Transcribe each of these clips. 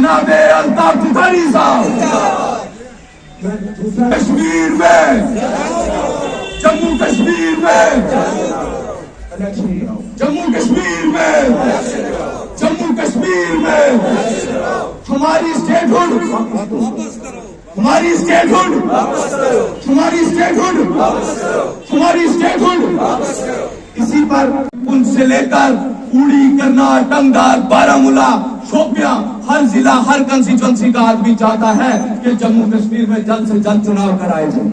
जनाब अल्ताफ बुखारी साहब, कश्मीर में, जम्मू कश्मीर में, जम्मू कश्मीर में, जम्मू कश्मीर में हमारी स्टेटहुड, हमारी स्टेटहुड, हमारी स्टेटहुड, हमारी स्टेटहुड। इसी पर उनसे लेकर उड़ी, करनाल, टंगदार, बारामूला, शोपियां, हर जिला, हर कंस्टिट्यूंसी का आदमी चाहता है कि जम्मू कश्मीर में जल्द से जल्द चुनाव कराए जाए,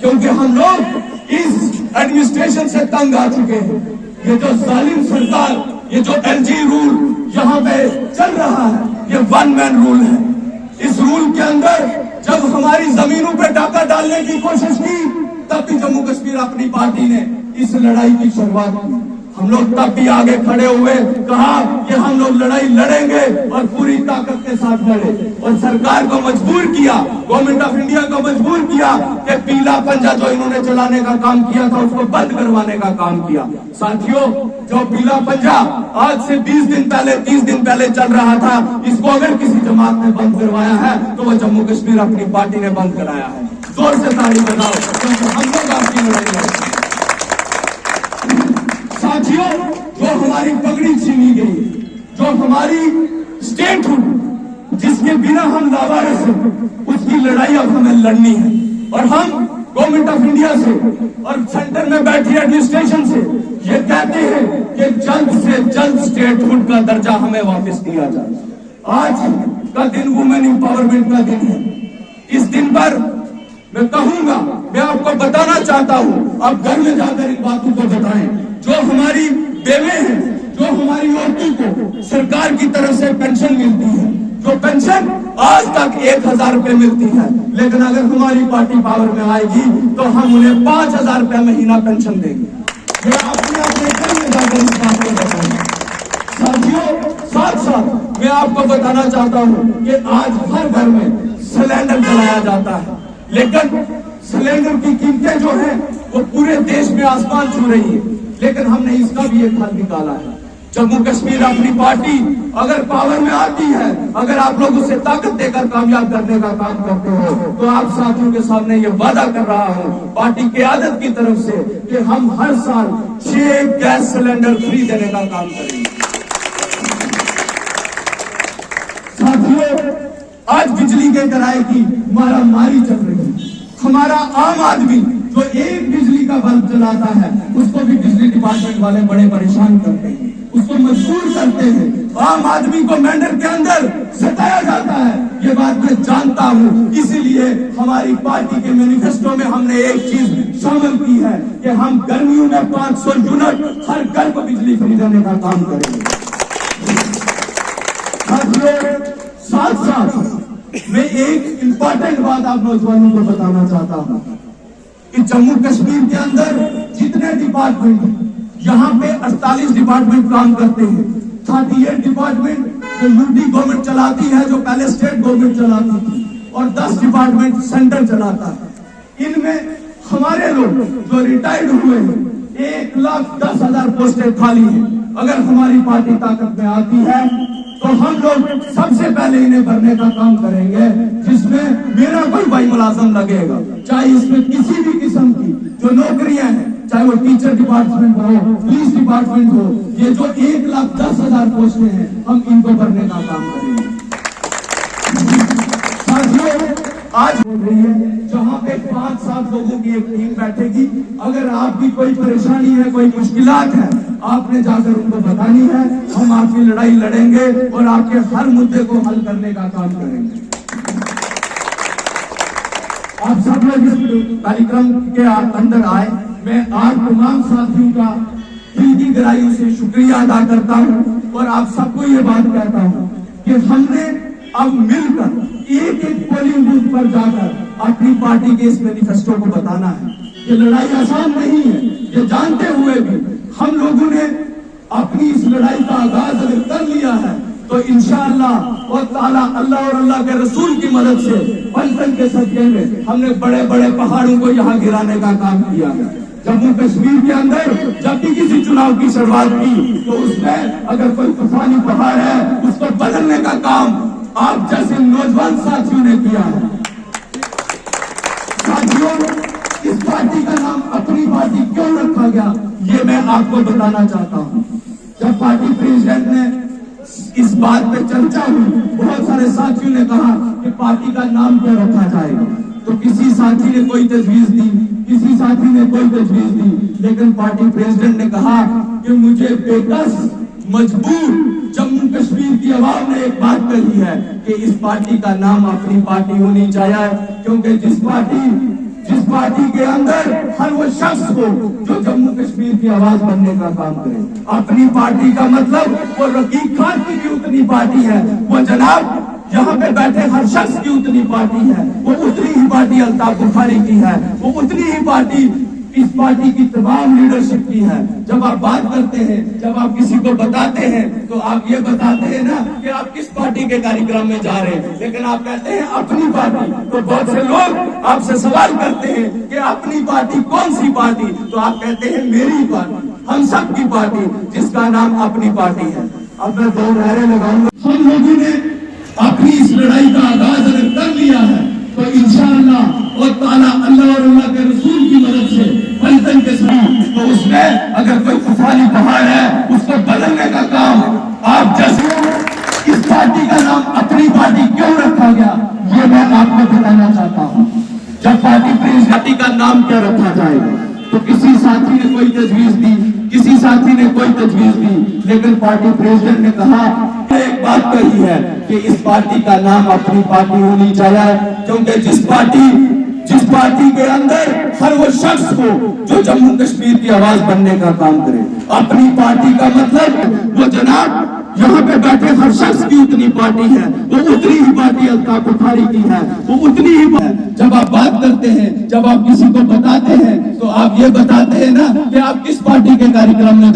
क्योंकि हम लोग इस एडमिनिस्ट्रेशन से तंग आ चुके हैं। ये जो जालिम सरकार, ये जो एलजी रूल यहाँ पे चल रहा है, ये वन मैन रूल है। इस रूल के अंदर जब हमारी जमीनों पे डाका डालने की कोशिश की, तब भी जम्मू कश्मीर अपनी पार्टी ने इस लड़ाई की शुरुआत की। हम लोग तब भी आगे खड़े हुए, कहा कि हम लोग लड़ाई लड़ेंगे और पूरी ताकत के साथ लड़े, और सरकार को मजबूर किया, गवर्नमेंट ऑफ इंडिया को मजबूर किया कि पीला पंजा जो इन्होंने चलाने का काम किया था उसको बंद करवाने का काम किया। साथियों, जो पीला पंजा आज से 20 दिन पहले, 30 दिन पहले चल रहा था, इसको अगर किसी जमात ने बंद करवाया है तो वो जम्मू कश्मीर अपनी पार्टी ने बंद कराया है। जोर से ताली बजाओ, क्योंकि हम लोग आपकी लड़ाई लड़ेंगे। साथियों, जो हमारी पगड़ी छीनी गई, जो हमारी स्टेटहुड, जिसके बिना हम लावारिस हैं, उसकी लड़ाई अब हमें लड़नी है। और हम गवर्नमेंट ऑफ इंडिया से और सेंटर में बैठी एडमिनिस्ट्रेशन से ये कहते हैं कि जल्द से जल्द स्टेटहुड का दर्जा हमें वापस दिया जाए। आज का दिन वुमेन एम्पावरमेंट का दिन है। इस दिन पर मैं कहूंगा, मैं आपको बताना चाहता हूं, आप घर में जाकर इन बातों को बताएं। जो हमारी बेवे हैं, जो हमारी औरतों को सरकार की तरफ से पेंशन मिलती है, जो पेंशन आज तक 1000 रुपए मिलती है, लेकिन अगर हमारी पार्टी पावर में आएगी तो हम उन्हें 5000 रुपए महीना पेंशन देंगे। मैं अपने घर में जाकर इस बात को बताऊंगा। साथियों, साथ साथ मैं आपको बताना चाहता हूं कि आज हर घर में सिलेंडर चलाया जाता है, लेकिन सिलेंडर की कीमतें जो हैं वो पूरे देश में आसमान छू रही है, लेकिन हमने इसका भी एक हल निकाला है। जम्मू कश्मीर अपनी पार्टी अगर पावर में आती है, अगर आप लोग उसे ताकत देकर कामयाब करने का काम करते हो, तो आप साथियों के सामने ये वादा कर रहा हूं पार्टी क़यादत की तरफ से कि हम हर साल 6 गैस सिलेंडर फ्री देने का काम करेंगे। साथियों, आज बिजली के किराए की मारामारी चल रही है। हमारा आम आदमी जो एक बिजली का बल्ब जलाता है, उसको भी बिजली डिपार्टमेंट वाले बड़े परेशान करते हैं, उसको मजबूर करते हैं। आम आदमी को मेंढर के अंदर सताया जाता है, ये बात मैं जानता हूँ। इसीलिए हमारी पार्टी के मैनिफेस्टो में हमने एक चीज शामिल की है कि हम गर्मियों में 500 यूनिट हर घर को बिजली फ्री देने का काम करेंगे। साथ साथ मैं एक इम्पोर्टेंट बात आप नौजवानों को बताना चाहता हूँ कि जम्मू कश्मीर के अंदर जितने डिपार्टमेंट, यहाँ पे 48 डिपार्टमेंट काम करते हैं। 38 डिपार्टमेंट जो यूटी गवर्नमेंट चलाती है, जो पहले स्टेट गवर्नमेंट चलाती थी, और 10 डिपार्टमेंट सेंटर चलाता है। इनमें हमारे लोग जो रिटायर्ड हुए हैं, 1,10,000 पोस्टें खाली हैं। अगर हमारी पार्टी ताकत में आती है तो हम लोग सबसे पहले इन्हें भरने का काम करेंगे, जिसमें मेरा कोई भाई मुलाजम लगेगा, चाहे इसमें किसी भी किस्म की जो नौकरियां हैं, चाहे वो टीचर डिपार्टमेंट हो, पुलिस डिपार्टमेंट हो, ये जो 1,10,000 पोस्टें हैं, हम इनको भरने का काम करेंगे। साथियों, आज बोल रही है जहाँ पे 5-7 लोगों की एक टीम बैठेगी। अगर आपकी कोई परेशानी है, कोई मुश्किलात है, आपने जाकर उनको बतानी है। हम आपकी लड़ाई लड़ेंगे और आपके हर मुद्दे को हल करने का काम करेंगे। आप सब लोग इस कार्यक्रम के अंदर आए। मैं आप तमाम साथियों का दिल की गहराइयों से शुक्रिया अदा करता हूँ और आप सबको ये बात कहता हूँ कि हमने अब मिलकर एक पोलिंग बूथ पर जाकर अपनी पार्टी के इस मैनिफेस्टो को बताना है। ये लड़ाई आसान नहीं है, ये जानते हुए भी हम लोगों ने अपनी इस लड़ाई का आगाज अगर कर लिया है तो इंशाअल्लाह और ताला अल्लाह और अल्लाह के रसूल की मदद से पंचन के सदके में हमने बड़े बड़े पहाड़ों को यहाँ गिराने का काम किया है। जम्मू कश्मीर के अंदर जब भी किसी चुनाव की शुरुआत की तो उसमें अगर कोई तूफानी पहाड़ है उसको बदलने का काम آپ جیسے نوجوان ساتھیوں نے کیا ہے. ساتھیوں، اس پارٹی کا نام اپنی پارٹی کیوں رکھا گیا یہ میں آپ کو بتانا چاہتا ہوں. جب پارٹی پریزیڈنٹ نے اس بات پہ چرچا ہوئی، بہت سارے ساتھیوں نے کہا کہ پارٹی کا نام کیا رکھا جائے گا. تو کسی ساتھی نے کوئی تجویز دی، کسی ساتھی نے کوئی تجویز دی، لیکن پارٹی پریزیڈنٹ نے کہا کہ مجھے بے کس مجبور جموں کشمیر کی عوام نے ایک بات کہی ہے کہ اس پارٹی کا نام اپنی پارٹی ہونی چاہیے، کیونکہ جس پارٹی کے اندر ہر وہ شخص ہو جو جموں کشمیر کی آواز بننے کا کام کرے. اپنی پارٹی کا مطلب وہ رقیب خان کی بھی اتنی پارٹی ہے، وہ جناب یہاں پہ بیٹھے ہر شخص کی اتنی پارٹی ہے، وہ اتنی ہی پارٹی الطاف بخاری کی ہے، وہ اتنی ہی پارٹی اس پارٹی کی تمام لیڈرشپ کی ہے. جب آپ بات کرتے ہیں، جب آپ کسی کو بتاتے ہیں تو آپ یہ بتاتے ہیں نا کہ آپ کس پارٹی کے کاریکرم میں جا رہے ہیں، لیکن آپ کہتے ہیں اپنی پارٹی. تو بہت سے لوگ آپ سے سوال کرتے ہیں کہ اپنی پارٹی کون سی پارٹی، تو آپ کہتے ہیں میری پارٹی، ہم سب کی پارٹی جس کا نام اپنی پارٹی ہے. اب میں 2 نعرے لگاؤں گا. ہم لوگوں نے اپنی اس لڑائی کا آغاز اگر کر لیا ہے تو انشاءاللہ اور تعالیٰ اللہ اور اللہ کے رسول کی مدد سے پلٹن کے ساتھ تو اس میں اگر کوئی طوفانی پہاڑ ہے اس کو بدلنے کا کام آپ جیسے. اس پارٹی کا نام اپنی پارٹی کیوں رکھا گیا یہ میں آپ کو بتانا چاہتا ہوں. جب پارٹی کا نام کیا رکھا جائے گا تو کسی ساتھی نے کوئی تجویز دی، کسی ساتھی نے کوئی تجویز دی، لیکن پارٹی پریزیڈنٹ نے کہا ایک بات کہی ہے کہ اس پارٹی کا نام اپنی پارٹی ہونی چاہیے، کیونکہ جس پارٹی کے اندر ہر وہ شخص ہو جو جموں کشمیر کی آواز بننے کا کام کرے. اپنی پارٹی کا مطلب وہ جناب یہاں پہ بیٹھے ہر شخص کی اتنی پارٹی ہے، وہ اتنی ہی پارٹی الطاف بخاری کی ہے، وہ اتنی ہی. جب آپ بات کرتے ہیں، جب آپ کسی کو بتاتے ہیں تو آپ یہ بتاتے ہیں نا کہ آپ کس پارٹی کے کاریکرم میں